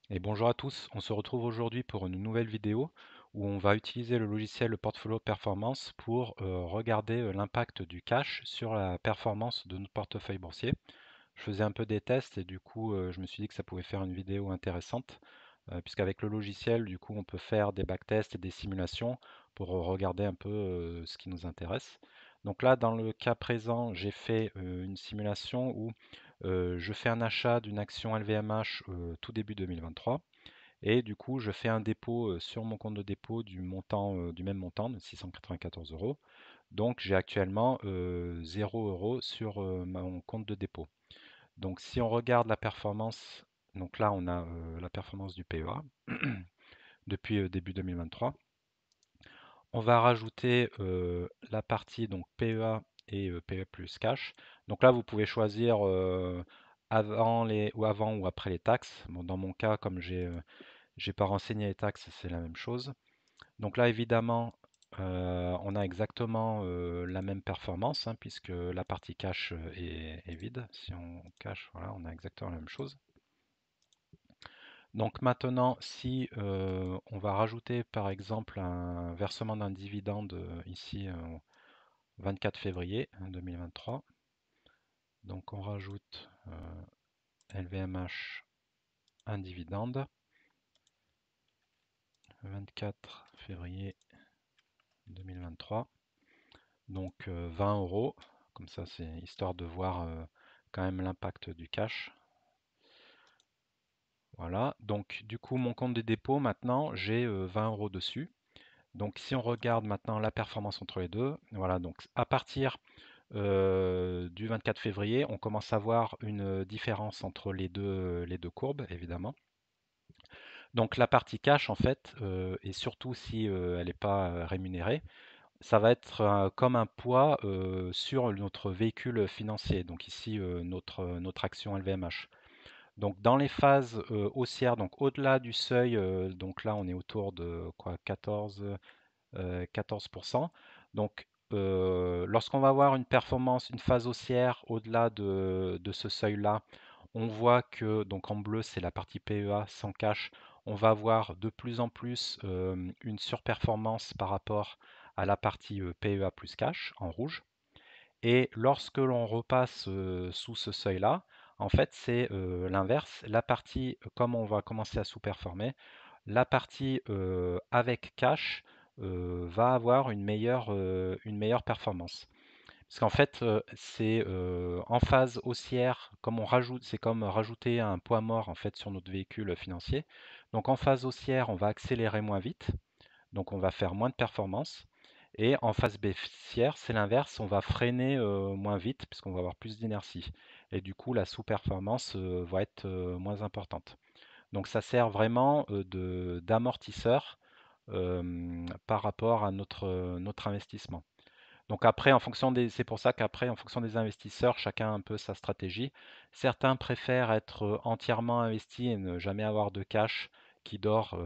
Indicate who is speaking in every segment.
Speaker 1: Et bonjour à tous, on se retrouve aujourd'hui pour une nouvelle vidéo où on va utiliser le logiciel Portfolio Performance pour regarder l'impact du cash sur la performance de notre portefeuille boursier. Je faisais un peu des tests et du coup je me suis dit que ça pouvait faire une vidéo intéressante puisqu'avec le logiciel du coup on peut faire des backtests et des simulations pour regarder un peu ce qui nous intéresse. Donc là dans le cas présent j'ai fait une simulation où je fais un achat d'une action LVMH tout début 2023 et du coup je fais un dépôt sur mon compte de dépôt du même montant de 694 euros. Donc j'ai actuellement 0 euros sur mon compte de dépôt. Donc si on regarde la performance, donc là on a la performance du PEA depuis début 2023. On va rajouter la partie donc PEA et PEA plus cash. Donc là vous pouvez choisir avant ou après les taxes. Bon, dans mon cas, comme j'ai pas renseigné les taxes, c'est la même chose. Donc là évidemment on a exactement la même performance hein, puisque la partie cash est vide. Si on cache, voilà, on a exactement la même chose. Donc maintenant, si on va rajouter par exemple un versement d'un dividende ici 24 février 2023, donc on rajoute LVMH un dividende 24 février 2023, donc 20 euros, comme ça c'est histoire de voir quand même l'impact du cash. Voilà, donc du coup mon compte de dépôt maintenant j'ai 20 euros dessus. Donc si on regarde maintenant la performance entre les deux, voilà, donc à partir du 24 février, on commence à voir une différence entre les deux courbes, évidemment. Donc la partie cash, en fait, et surtout si elle n'est pas rémunérée, ça va être comme un poids sur notre véhicule financier, donc ici notre action LVMH. Donc dans les phases haussières, donc au-delà du seuil, donc là on est autour de quoi 14%. Donc, lorsqu'on va avoir une performance, une phase haussière au-delà de ce seuil-là, on voit que, donc en bleu, c'est la partie PEA sans cash, on va avoir de plus en plus une surperformance par rapport à la partie PEA plus cash en rouge. Et lorsque l'on repasse sous ce seuil-là, en fait, c'est l'inverse. La partie, comme on va commencer à sous-performer, la partie avec cash va avoir une meilleure performance. Parce qu'en fait, c'est en phase haussière, comme on rajoute, c'est comme rajouter un poids mort en fait sur notre véhicule financier. Donc en phase haussière, on va accélérer moins vite, donc on va faire moins de performance. Et en phase baissière, c'est l'inverse, on va freiner moins vite puisqu'on va avoir plus d'inertie. Et du coup, la sous-performance va être moins importante. Donc ça sert vraiment d'amortisseur par rapport à notre investissement. Donc après, c'est pour ça qu'après, en fonction des investisseurs, chacun a un peu sa stratégie. Certains préfèrent être entièrement investis et ne jamais avoir de cash qui dort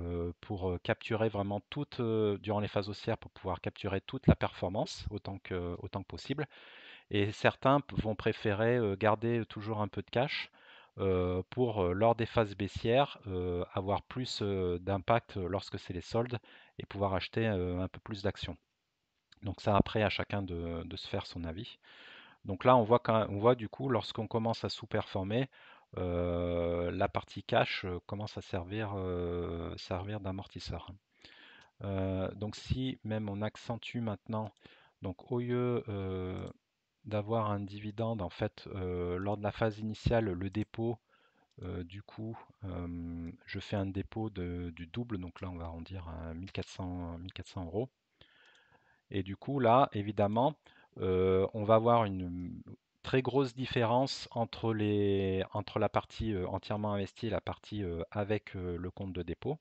Speaker 1: pour capturer vraiment durant les phases haussières, pour pouvoir capturer toute la performance autant que possible. Et certains vont préférer garder toujours un peu de cash pour, lors des phases baissières, avoir plus d'impact lorsque c'est les soldes et pouvoir acheter un peu plus d'actions. Donc ça, après, à chacun de se faire son avis. Donc là, on voit du coup, lorsqu'on commence à sous-performer, la partie cash commence à servir d'amortisseur. Donc si même on accentue maintenant, donc au lieu d'avoir un dividende, en fait, lors de la phase initiale, le dépôt, du coup, je fais un dépôt du double, donc là on va arrondir à 1400 euros. Et du coup, là, évidemment, on va avoir une très grosse différence entre la partie entièrement investie et la partie avec le compte de dépôt.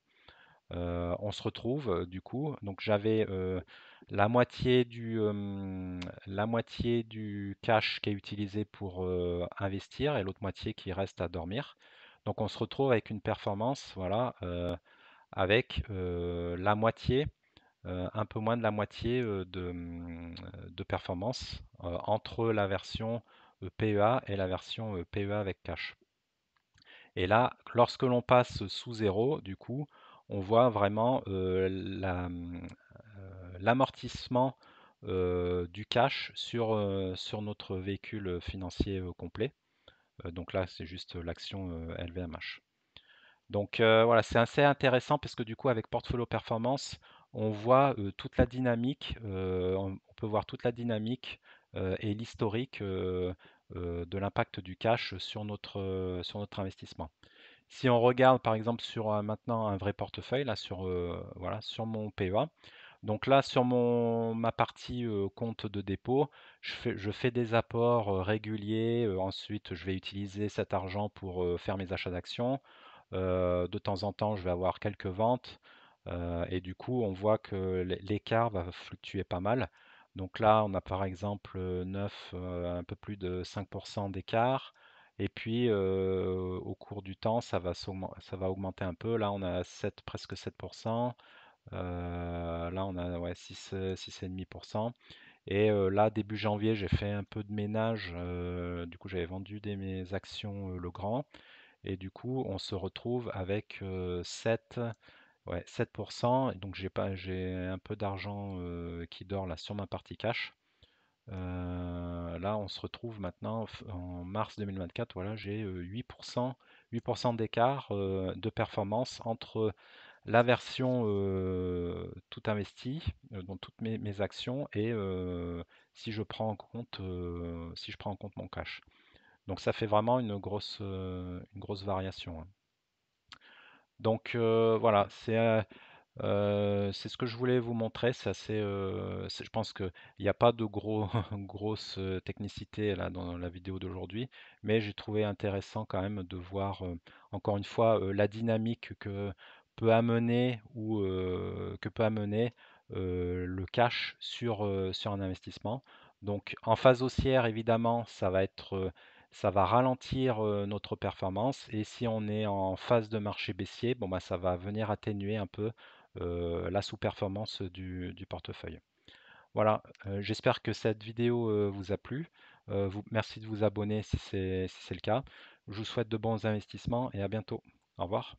Speaker 1: On se retrouve du coup, donc j'avais la moitié du cash qui est utilisé pour investir et l'autre moitié qui reste à dormir. Donc on se retrouve avec une performance, voilà, avec la moitié, un peu moins de la moitié de performance entre la version PEA et la version PEA avec cash. Et là, lorsque l'on passe sous zéro, du coup, on voit vraiment l'amortissement du cash sur notre véhicule financier complet. Donc là, c'est juste l'action LVMH. Donc voilà, c'est assez intéressant parce que du coup, avec Portfolio Performance, on voit toute la dynamique, on peut voir toute la dynamique et l'historique de l'impact du cash sur notre investissement. Si on regarde par exemple sur maintenant un vrai portefeuille, là sur, voilà, sur mon PEA, donc là sur ma partie compte de dépôt, je fais des apports réguliers, ensuite je vais utiliser cet argent pour faire mes achats d'actions. De temps en temps, je vais avoir quelques ventes et du coup, on voit que l'écart va fluctuer pas mal. Donc là, on a par exemple 9, un peu plus de 5% d'écart. Et puis, au cours du temps, ça va augmenter un peu. Là, on a 7, presque 7%. Là, on a ouais, 6, 6,5%. Et là, début janvier, j'ai fait un peu de ménage. Du coup, j'avais vendu mes actions Legrand. Et du coup, on se retrouve avec 7, ouais, 7%. Et donc, j'ai un peu d'argent qui dort là sur ma partie cash. Là, on se retrouve maintenant en mars 2024. Voilà, j'ai 8%, 8% d'écart de performance entre la version tout investi, donc toutes mes actions, et si je prends en compte mon cash. Donc ça fait vraiment une grosse variation, hein. Donc voilà, c'est ce que je voulais vous montrer. Je pense qu'il n'y a pas de grosse technicité là dans la vidéo d'aujourd'hui, mais j'ai trouvé intéressant quand même de voir encore une fois la dynamique que peut amener que peut amener le cash sur un investissement. Donc en phase haussière, évidemment, ça va ralentir notre performance, et si on est en phase de marché baissier, bon bah ça va venir atténuer un peu la sous-performance du portefeuille. Voilà, j'espère que cette vidéo vous a plu. Merci de vous abonner si c'est le cas. Je vous souhaite de bons investissements et à bientôt. Au revoir.